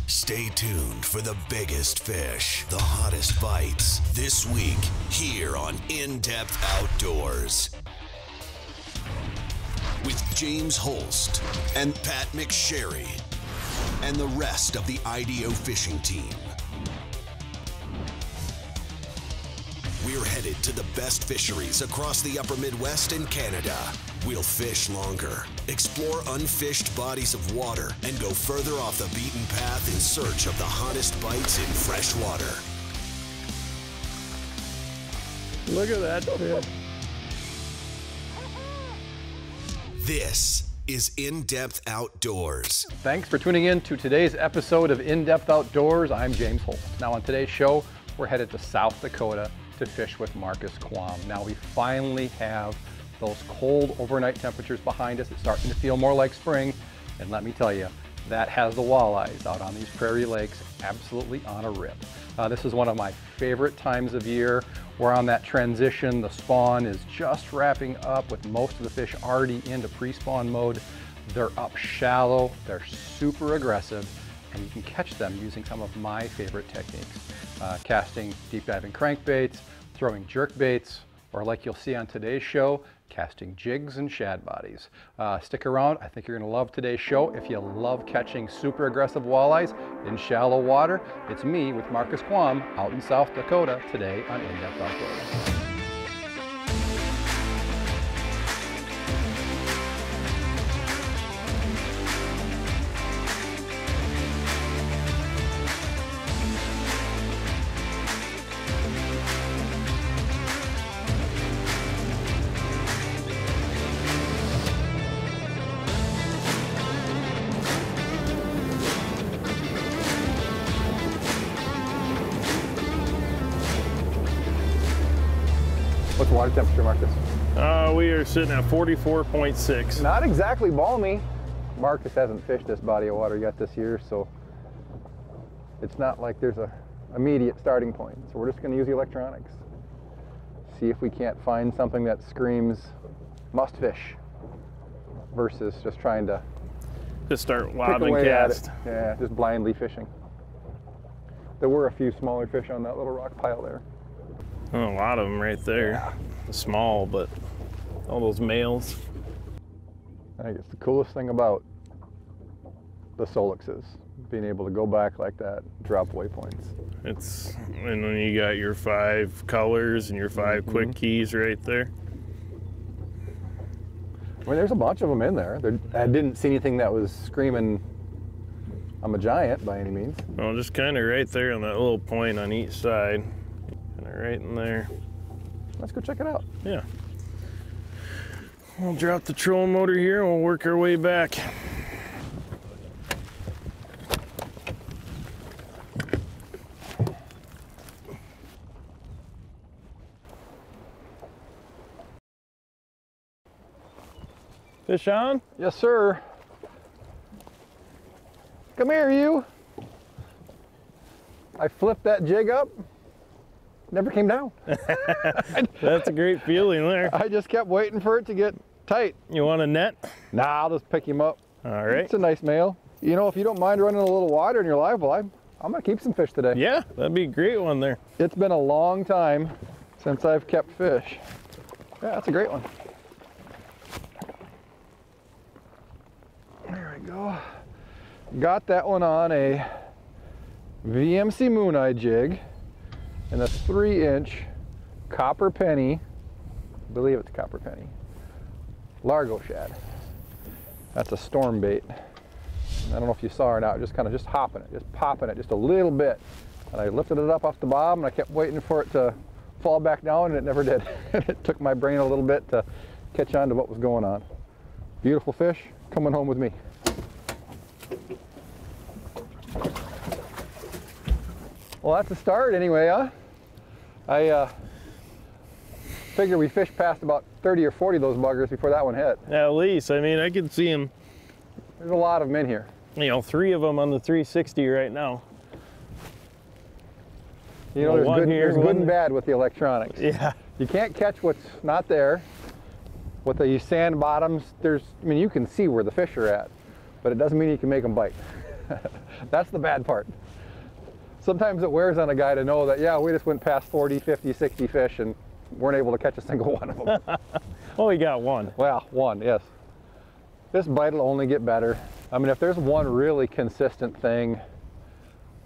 Stay tuned for the biggest fish, the hottest bites, this week here on In-Depth Outdoors. With James Holst and Pat McSherry and the rest of the IDO fishing team. We're headed to the best fisheries across the upper Midwest and Canada. We'll fish longer, explore unfished bodies of water, and go further off the beaten path in search of the hottest bites in fresh water. Look at that fish. This is In-Depth Outdoors. Thanks for tuning in to today's episode of In-Depth Outdoors. I'm James Holst. Now on today's show, we're headed to South Dakota to fish with Marcus Quam. Now we finally have those cold overnight temperatures behind us. It's starting to feel more like spring. And let me tell you, that has the walleyes out on these prairie lakes absolutely on a rip. This is one of my favorite times of year. We're on that transition. The spawn is just wrapping up with most of the fish already into pre-spawn mode. They're up shallow, they're super aggressive, and you can catch them using some of my favorite techniques. Casting deep diving crankbaits, throwing jerk baits, or like you'll see on today's show, casting jigs and shad bodies. Stick around. I think you're going to love today's show. If you love catching super aggressive walleyes in shallow water, it's me with Marcus Quam out in South Dakota today on In-Depth Outdoors. What's the water temperature, Marcus? We are sitting at 44.6. Not exactly balmy. Marcus hasn't fished this body of water yet this year, so it's not like there's a immediate starting point. So we're just going to use the electronics. See if we can't find something that screams must fish versus just trying to Just start pick lobbing away cast. at it. Yeah, just blindly fishing. There were a few smaller fish on that little rock pile there. Oh, a lot of them right there. Yeah. Small, but all those males. I think it's the coolest thing about the Solixes, being able to go back like that, drop waypoints. And then you got your 5 colors and your 5 quick keys right there. I mean, there's a bunch of them in there. I didn't see anything that was screaming, I'm a giant by any means. Well, just kind of right there on that little point on each side. Kind of right in there. Let's go check it out. Yeah. We'll drop the trolling motor here and we'll work our way back. Fish on? Yes, sir. Come here, you. I flipped that jig up. Never came down. That's a great feeling there. I just kept waiting for it to get tight. You want a net? Nah, I'll just pick him up. All right. It's a nice male. You know, if you don't mind running a little water in your live well, I'm gonna keep some fish today. Yeah, that'd be a great one there. It's been a long time since I've kept fish. Yeah, that's a great one. There we go. Got that one on a VMC Moon Eye jig and a 3-inch copper penny, I believe it's copper penny, Largo shad. That's a storm bait. I don't know if you saw or not, just kind of just hopping it, just popping it just a little bit. And I lifted it up off the bottom and I kept waiting for it to fall back down and it never did. It took my brain a little bit to catch on to what was going on. Beautiful fish coming home with me. Well, that's a start anyway, huh? I figure we fished past about 30 or 40 of those buggers before that one hit. At least, I mean, I can see them. There's a lot of them in here. You know, 3 of them on the 360 right now. You know, Well, there's good and bad with the electronics. Yeah. You can't catch what's not there. With the sand bottoms, I mean, you can see where the fish are at, but it doesn't mean you can make them bite. That's the bad part. Sometimes it wears on a guy to know that, yeah, we just went past 40, 50, 60 fish and weren't able to catch a single one of them. Well, we got one. Well, one, yes. This bite will only get better. I mean, if there's one really consistent thing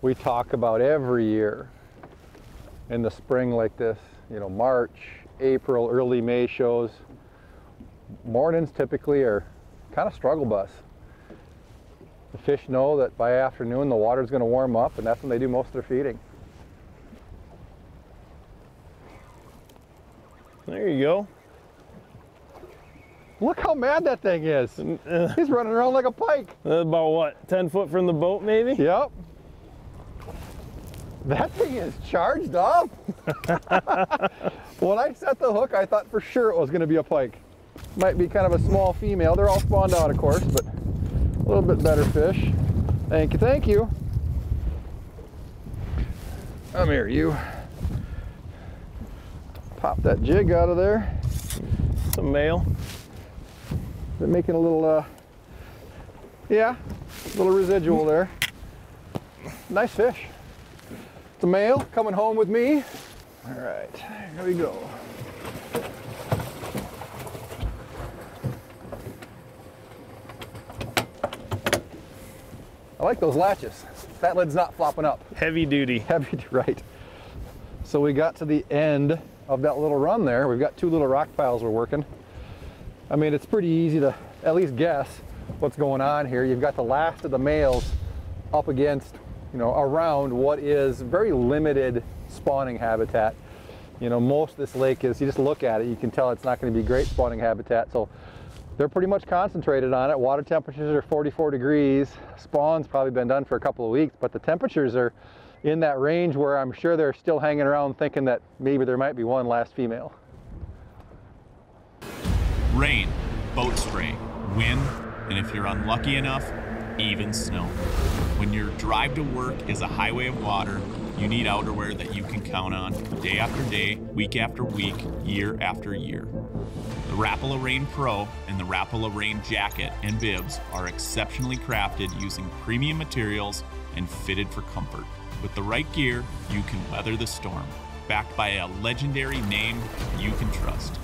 we talk about every year in the spring like this, you know, March, April, early May shows, mornings typically are kind of struggle bus. The fish know that by afternoon the water's going to warm up, and that's when they do most of their feeding. There you go. Look how mad that thing is. He's running around like a pike. About what, 10 foot from the boat maybe? Yep. That thing is charged up. When I set the hook, I thought for sure it was going to be a pike. Might be kind of a small female. They're all spawned out, of course, but a little bit better fish. Thank you, thank you. Come here, you. Pop that jig out of there. It's a male. They're making a little, yeah, a little residual there. Nice fish. It's a male coming home with me. All right, here we go. I like those latches. That lid's not flopping up. Heavy duty. Heavy, right. So we got to the end of that little run there. We've got two little rock piles we're working. I mean, it's pretty easy to at least guess what's going on here. You've got the last of the males up against, you know, around what is very limited spawning habitat. You know, most of this lake is, you just look at it, you can tell it's not going to be great spawning habitat. So they're pretty much concentrated on it. Water temperatures are 44 degrees. Spawn's probably been done for a couple of weeks, but the temperatures are in that range where I'm sure they're still hanging around thinking that maybe there might be one last female. Rain, boat spray, wind, and if you're unlucky enough, even snow. When your drive to work is a highway of water, you need outerwear that you can count on day after day, week after week, year after year. The Rapala Rain Pro and the Rapala Rain Jacket and Bibs are exceptionally crafted using premium materials and fitted for comfort. With the right gear, you can weather the storm, backed by a legendary name you can trust.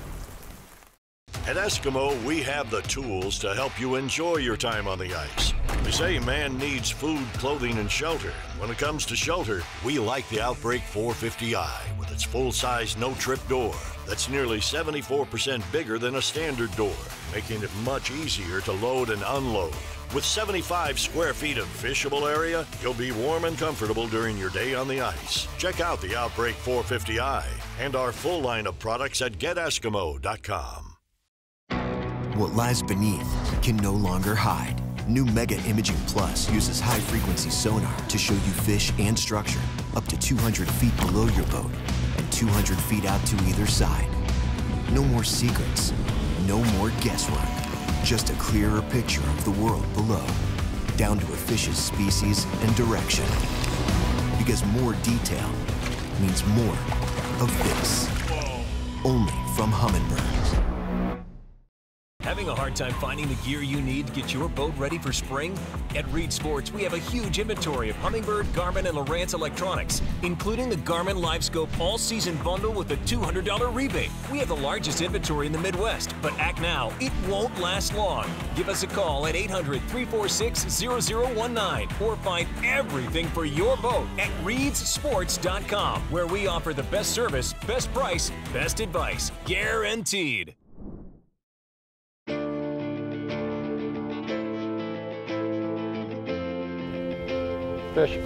At Eskimo, we have the tools to help you enjoy your time on the ice. They say man needs food, clothing, and shelter. When it comes to shelter, we like the Outbreak 450i with its full-size no-trip door. That's nearly 74% bigger than a standard door, making it much easier to load and unload. With 75 square feet of fishable area, you'll be warm and comfortable during your day on the ice. Check out the Outbreak 450i and our full line of products at geteskimo.com. What lies beneath can no longer hide. New Mega Imaging Plus uses high-frequency sonar to show you fish and structure up to 200 feet below your boat and 200 feet out to either side. No more secrets, no more guesswork, just a clearer picture of the world below, down to a fish's species and direction. Because more detail means more of this. Only from Humminbird. Having a hard time finding the gear you need to get your boat ready for spring? At Reed Sports, we have a huge inventory of Humminbird, Garmin, and Lowrance electronics, including the Garmin LiveScope all-season bundle with a $200 rebate. We have the largest inventory in the Midwest, but act now. It won't last long. Give us a call at 800-346-0019 or find everything for your boat at reedsports.com, where we offer the best service, best price, best advice, guaranteed. Fish.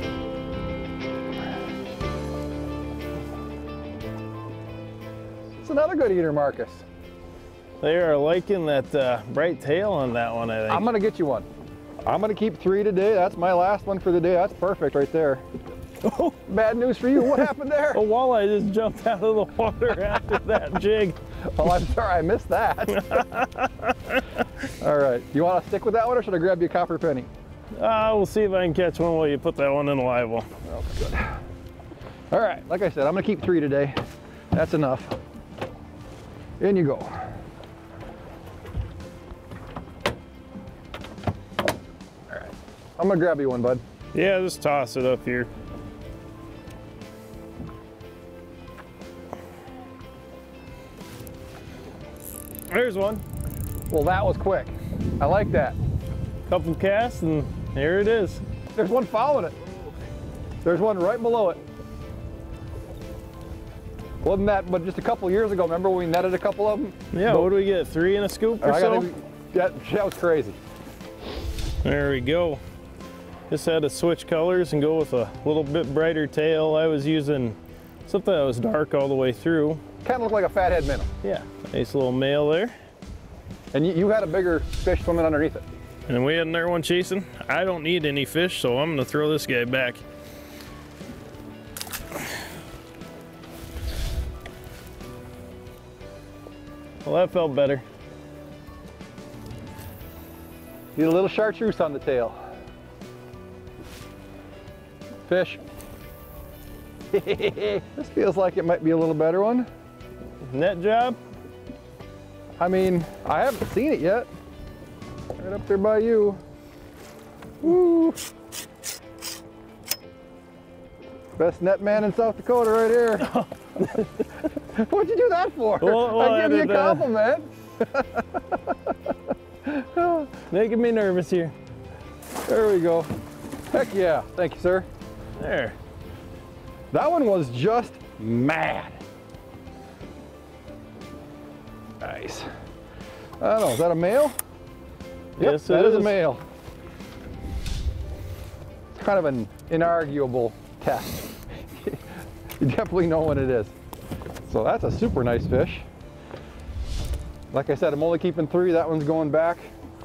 It's another good eater, Marcus. They are liking that bright tail on that one, I think. I'm gonna get you one. I'm gonna keep 3 today. That's my last one for the day. That's perfect right there. Oh, bad news for you. What happened there? A walleye just jumped out of the water after that jig. Oh, I'm sorry, I missed that. All right, you want to stick with that one, or should I grab you a copper penny? We'll see if I can catch one while you put that one in the live well. Oh, good. All right, like I said, I'm gonna keep 3 today. That's enough. In you go. All right. I'm gonna grab you one, bud. Yeah, just toss it up here. There's one. Well, that was quick. I like that. Couple casts and there it is. There's one following it. There's one right below it. Wasn't that, but just a couple years ago, remember when we netted a couple of them? Yeah, what do we get, 3 in a scoop or so? That was crazy. There we go. Just had to switch colors and go with a little bit brighter tail. I was using something that was dark all the way through. Kind of looked like a fathead minnow. Yeah, nice little male there. And you had a bigger fish swimming underneath it. And we had another one chasing. I don't need any fish, so I'm gonna throw this guy back. Well, that felt better. Need a little chartreuse on the tail. Fish. This feels like it might be a little better one. Net job? I mean, I haven't seen it yet. Right up there by you. Woo! Best net man in South Dakota right here. What'd you do that for? Well, I give you a compliment. Making me nervous here. There we go. Heck yeah. Thank you, sir. There. That one was just mad. Nice. I don't know, is that a male? Yep, Yes, that it is a is. male. It's kind of an inarguable test. You definitely know what it is. So that's a super nice fish. Like I said, I'm only keeping 3. That one's going back.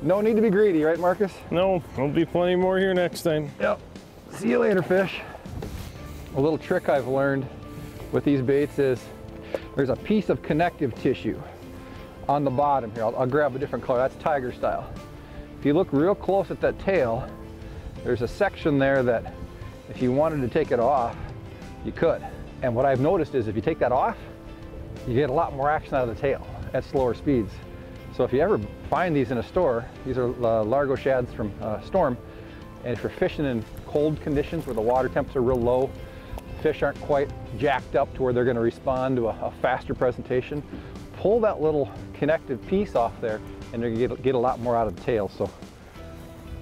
No need to be greedy, right, Marcus? No, there'll be plenty more here next time. Yep. See you later, fish. A little trick I've learned with these baits is there's a piece of connective tissue on the bottom here. I'll grab a different color. That's tiger style. If you look real close at that tail, there's a section there that if you wanted to take it off, you could. And what I've noticed is if you take that off, you get a lot more action out of the tail at slower speeds. So if you ever find these in a store, these are Largo shads from Storm, and if you're fishing in cold conditions where the water temps are real low, fish aren't quite jacked up to where they're going to respond to a faster presentation, pull that little connective piece off there and you're going to get a lot more out of the tail. So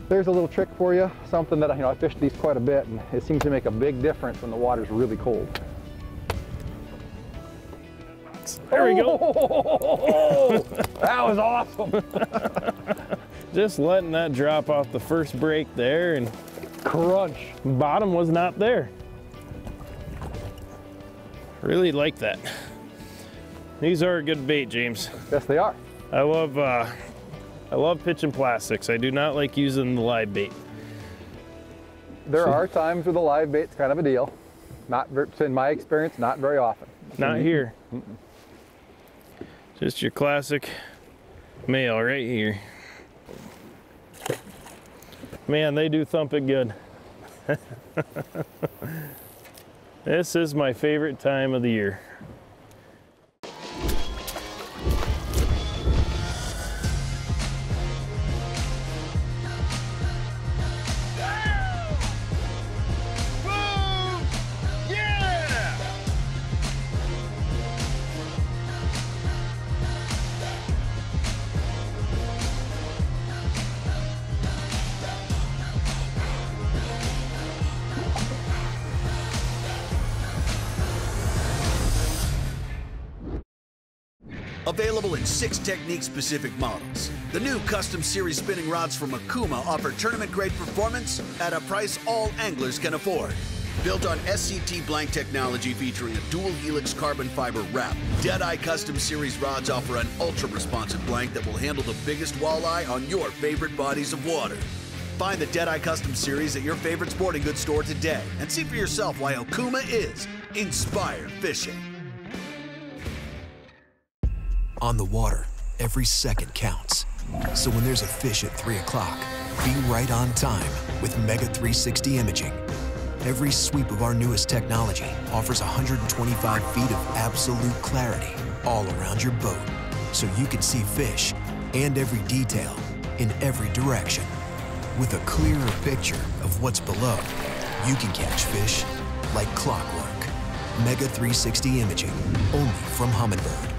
there's a little trick for you, something that I fished these quite a bit and it seems to make a big difference when the water's really cold. There we go. That was awesome. Just letting that drop off the first break there and crunch. Bottom was not there. Really like that. These are a good bait, James. Yes, they are. I love pitching plastics. I do not like using the live bait. There are times where the live bait's kind of a deal. Not, in my experience, not very often. Not here. Just your classic male right here. Man, they do thump it good. This is my favorite time of the year. Available in 6 technique-specific models. The new custom series spinning rods from Quam offer tournament-grade performance at a price all anglers can afford. Built on SCT blank technology featuring a dual helix carbon fiber wrap, Deadeye Custom Series rods offer an ultra-responsive blank that will handle the biggest walleye on your favorite bodies of water. Find the Deadeye Custom Series at your favorite sporting goods store today and see for yourself why Quam is inspired fishing. On the water, every second counts. So when there's a fish at 3 o'clock, be right on time with Mega 360 imaging. Every sweep of our newest technology offers 125 feet of absolute clarity all around your boat, so you can see fish and every detail in every direction. With a clearer picture of what's below, you can catch fish like clockwork. Mega 360 imaging, only from Humminbird.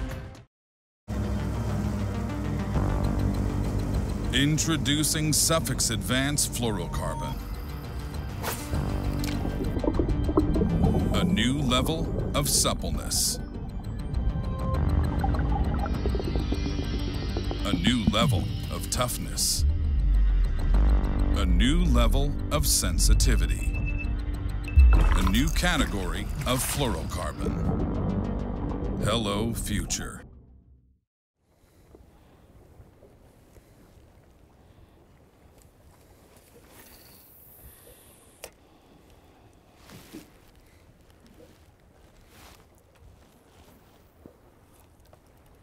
Introducing Suffix Advanced Fluorocarbon. A new level of suppleness. A new level of toughness. A new level of sensitivity. A new category of fluorocarbon. Hello, future.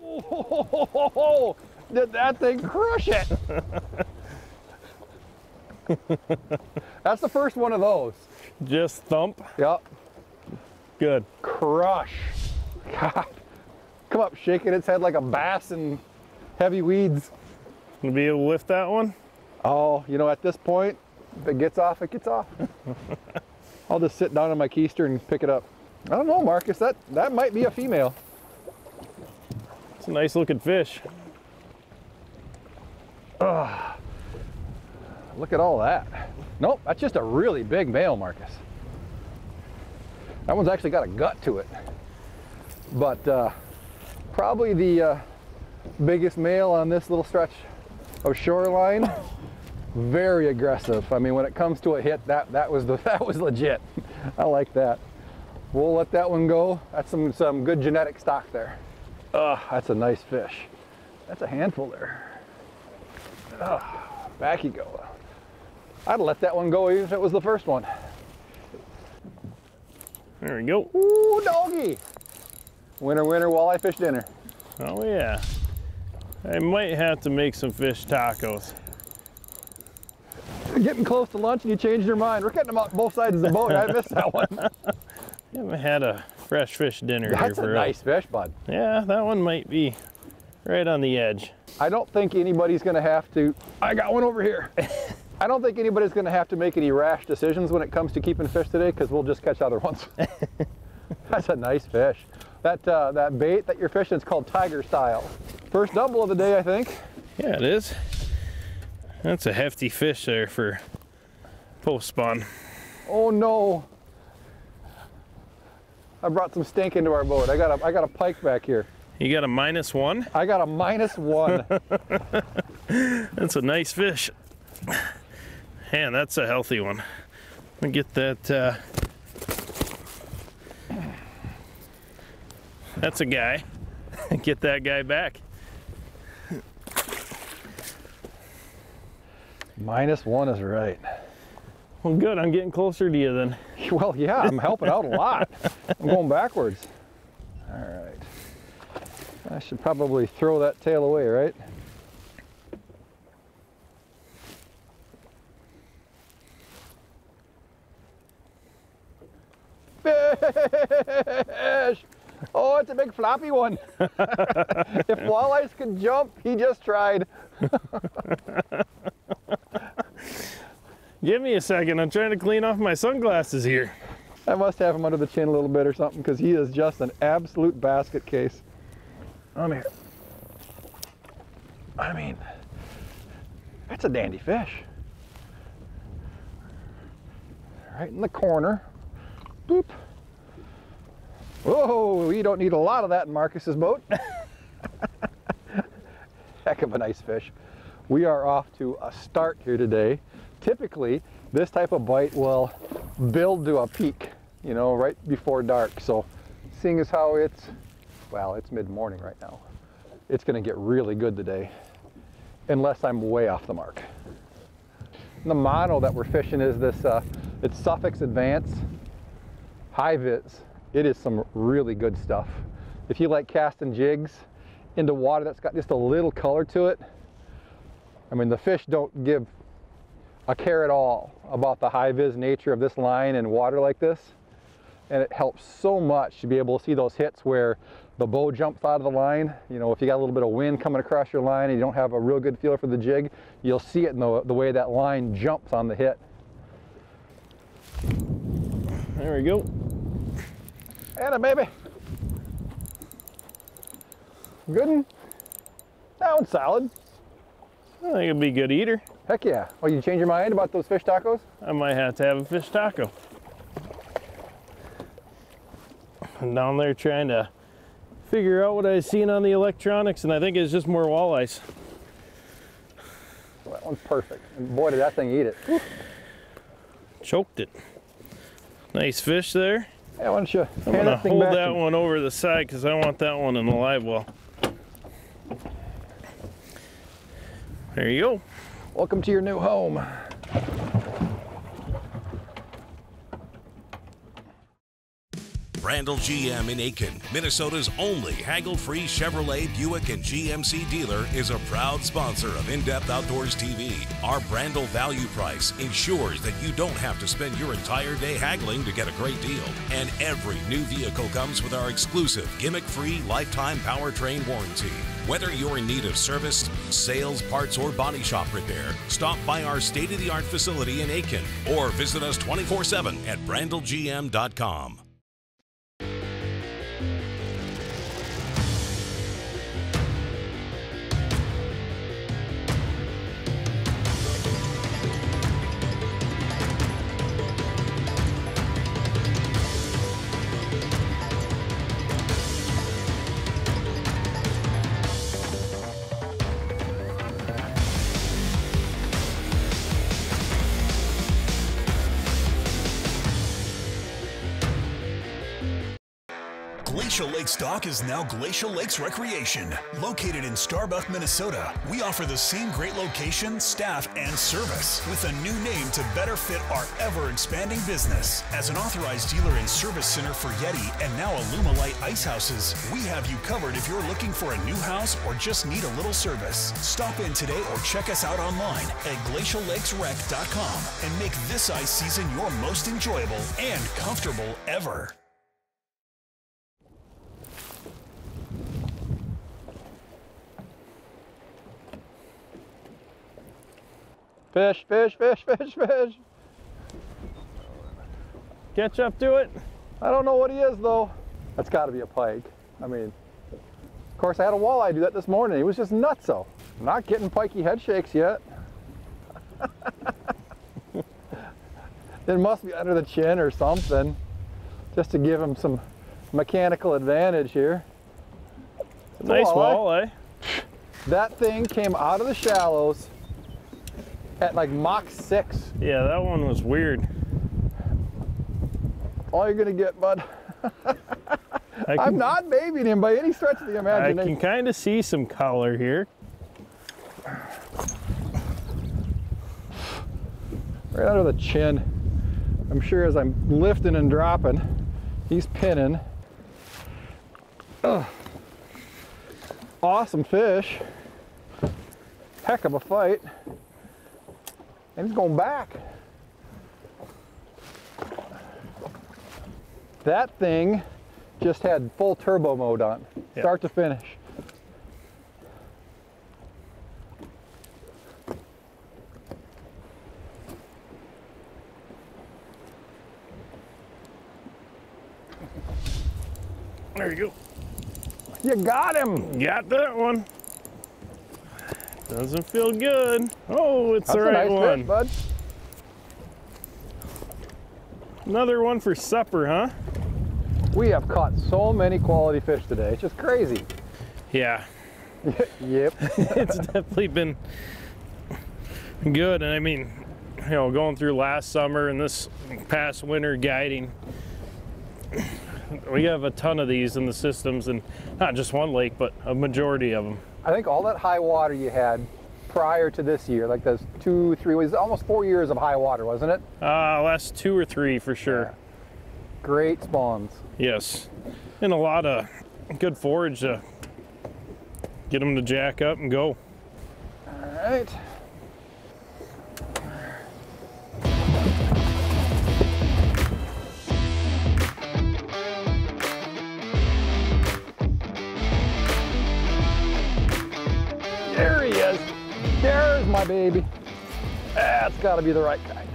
Oh, did that thing crush it? That's the first one of those. Just thump. Yep. Good. Crush. God. Come up shaking its head like a bass in heavy weeds. Gonna be able to lift that one? Oh, you know, at this point, if it gets off, it gets off. I'll just sit down on my keister and pick it up. I don't know, Marcus, that might be a female. It's a nice looking fish. Ugh. Look at all that. Nope, that's just a really big male, Marcus. That one's actually got a gut to it. But probably the biggest male on this little stretch of shoreline. Very aggressive. I mean, when it comes to a hit, that was legit. I like that. We'll let that one go. That's some good genetic stock there. That's a nice fish. That's a handful there. Back you go. I'd let that one go even if it was the first one. There we go. Ooh, doggy. Winner, winner, walleye fish dinner. Oh yeah. I might have to make some fish tacos. You're getting close to lunch and you changed your mind. We're getting them out both sides of the boat. I missed that one. I haven't had a fresh fish dinner here That's for a nice fish, bud. Yeah, that one might be right on the edge. I don't think anybody's gonna have to, I got one over here. I don't think anybody's gonna have to make any rash decisions when it comes to keeping fish today, because we'll just catch other ones. That's a nice fish. That bait that you're fishing is called tiger style. First double of the day, I think. Yeah, it is. That's a hefty fish there for post spawn. Oh no. I brought some stink into our boat. I got a pike back here. You got a -1? I got a -1. That's a nice fish. Man, that's a healthy one. Let me get that. That's a guy. Get that guy back. -1 is right. Well, good. I'm getting closer to you then. Well, yeah, I'm helping out a lot. I'm going backwards. All right. I should probably throw that tail away, right? Fish! Oh, it's a big floppy one. If walleyes could jump, he just tried. Give me a second. I'm trying to clean off my sunglasses here. I must have him under the chin a little bit or something, because he is just an absolute basket case. Come here. I mean, that's a dandy fish. Right in the corner. Boop. Whoa, we don't need a lot of that in Marcus's boat. Heck of a nice fish. We are off to a start here today. Typically, this type of bite will build to a peak, you know, right before dark. So seeing as how it's mid-morning right now, it's gonna get really good today, unless I'm way off the mark. The mono that we're fishing is this, it's Suffix Advanced High Vis. It is some really good stuff. If you like casting jigs into water that's got just a little color to it, I mean, the fish don't give a care at all about the high vis nature of this line in water like this. and it helps so much to be able to see those hits where the bow jumps out of the line. You know, if you got a little bit of wind coming across your line and you don't have a real good feel for the jig, you'll see it in the way that line jumps on the hit. There we go. And baby. Good one. That one's solid. I think it'd be a good eater. Heck yeah. Well, you change your mind about those fish tacos? I might have to have a fish taco. I'm down there trying to figure out what I've seen on the electronics, and I think it's just more walleyes. Well, that one's perfect. And boy, did that thing eat it. Whew. Choked it. Nice fish there. Yeah, why don't you I'm gonna hold that one over the side because I want that one in the live well. There you go. Welcome to your new home. Brandel GM in Aiken, Minnesota's only haggle-free Chevrolet, Buick, and GMC dealer, is a proud sponsor of In-Depth Outdoors TV. Our Brandel value price ensures that you don't have to spend your entire day haggling to get a great deal. And every new vehicle comes with our exclusive gimmick-free lifetime powertrain warranty. Whether you're in need of service, sales, parts, or body shop repair, stop by our state-of-the-art facility in Aiken or visit us 24/7 at brandelgm.com. Glacial Lakes Dock is now Glacial Lakes Recreation. Located in Starbuck, Minnesota, we offer the same great location, staff, and service with a new name to better fit our ever-expanding business. As an authorized dealer and service center for Yeti and now Alumilite ice houses, we have you covered if you're looking for a new house or just need a little service. Stop in today or check us out online at glaciallakesrec.com and make this ice season your most enjoyable and comfortable ever. Fish, fish, fish, fish, fish. Catch up to it. I don't know what he is though. That's got to be a pike. I mean, of course I had a walleye do that this morning. He was just nutso. I'm not getting pikey head shakes yet. It must be under the chin or something, just to give him some mechanical advantage here. It's nice walleye. That thing came out of the shallows at like Mach 6. Yeah, that one was weird. All you're gonna get, bud. I'm not babying him by any stretch of the imagination. I can kind of see some color here. Right under the chin. I'm sure as I'm lifting and dropping, he's pinning. Ugh. Awesome fish. Heck of a fight. And he's going back. That thing just had full turbo mode on, start to finish. There you go. You got him. Got that one. Doesn't feel good. Oh, it's That's the right a nice one. fish, bud. Another one for supper, huh? We have caught so many quality fish today. It's just crazy. Yeah. Yep. It's definitely been good. And I mean, you know, going through last summer and this past winter guiding, we have a ton of these in the systems, and not just one lake, but a majority of them. I think all that high water you had prior to this year, like those 2-3 weeks, almost 4 years of high water, wasn't it? Last 2 or 3 for sure. Yeah. Great spawns. Yes, and a lot of good forage to get them to jack up and go. All right. walleye, baby. That's gotta be the right kind.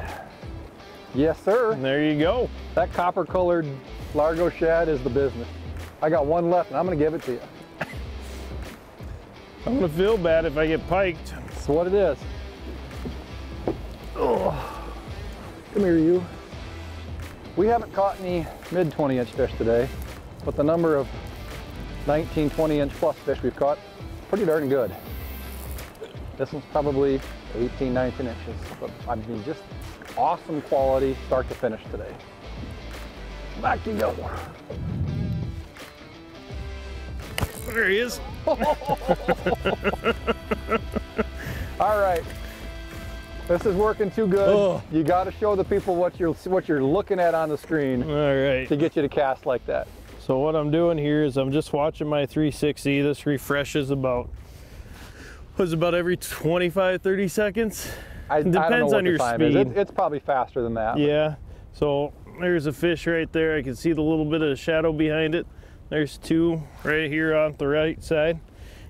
Yes, sir. And there you go. That copper-colored Largo shad is the business. I got one left, and I'm gonna give it to you. I'm gonna feel bad if I get piked. That's what it is. Oh, come here, you. We haven't caught any mid 20-inch fish today, but the number of 19, 20-inch plus fish we've caught, pretty darn good. This one's probably 18, 19 inches, but I mean, just awesome quality start to finish today. Back you go. There he is. All right. This is working too good. Oh. You got to show the people what you're looking at on the screen. All right. To get you to cast like that. So what I'm doing here is I'm just watching my 360. This refreshes about every 25, 30 seconds. It depends on your speed. It's probably faster than that. Yeah. So there's a fish right there. I can see the little bit of shadow behind it. There's two right here on the right side.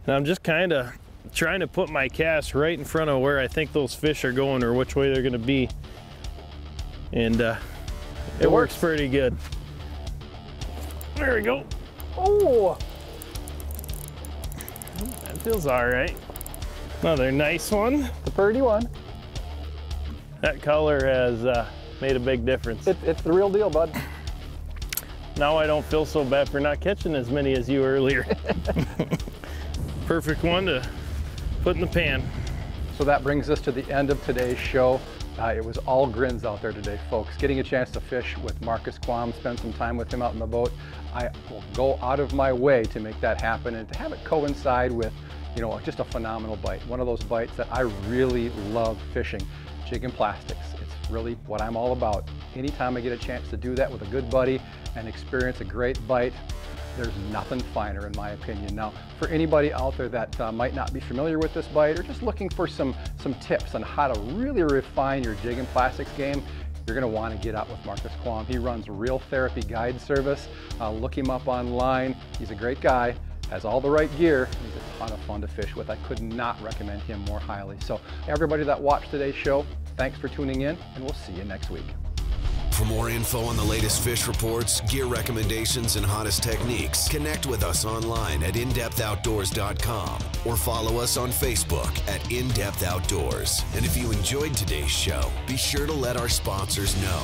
And I'm just kind of trying to put my cast right in front of where I think those fish are going or which way they're going to be. And it works pretty good. There we go. Oh, that feels all right. Another nice one. The pretty one. That color has made a big difference. It's the real deal, bud. Now I don't feel so bad for not catching as many as you earlier. Perfect one to put in the pan. So that brings us to the end of today's show. It was all grins out there today, folks. Getting a chance to fish with Marcus Quam, spend some time with him out in the boat. I will go out of my way to make that happen and to have it coincide with, you know, just a phenomenal bite. One of those bites that I really love fishing, jig and plastics. It's really what I'm all about. Anytime I get a chance to do that with a good buddy and experience a great bite, there's nothing finer in my opinion. Now, for anybody out there that might not be familiar with this bite or just looking for some tips on how to really refine your jig and plastics game, you're gonna wanna get out with Marcus Quam. He runs Real Therapy Guide Service. Look him up online. He's a great guy, has all the right gear. He's a ton of fun to fish with. I could not recommend him more highly. So everybody that watched today's show, thanks for tuning in, and we'll see you next week. For more info on the latest fish reports, gear recommendations, and hottest techniques, connect with us online at indepthoutdoors.com or follow us on Facebook at In Depth Outdoors. And if you enjoyed today's show, be sure to let our sponsors know.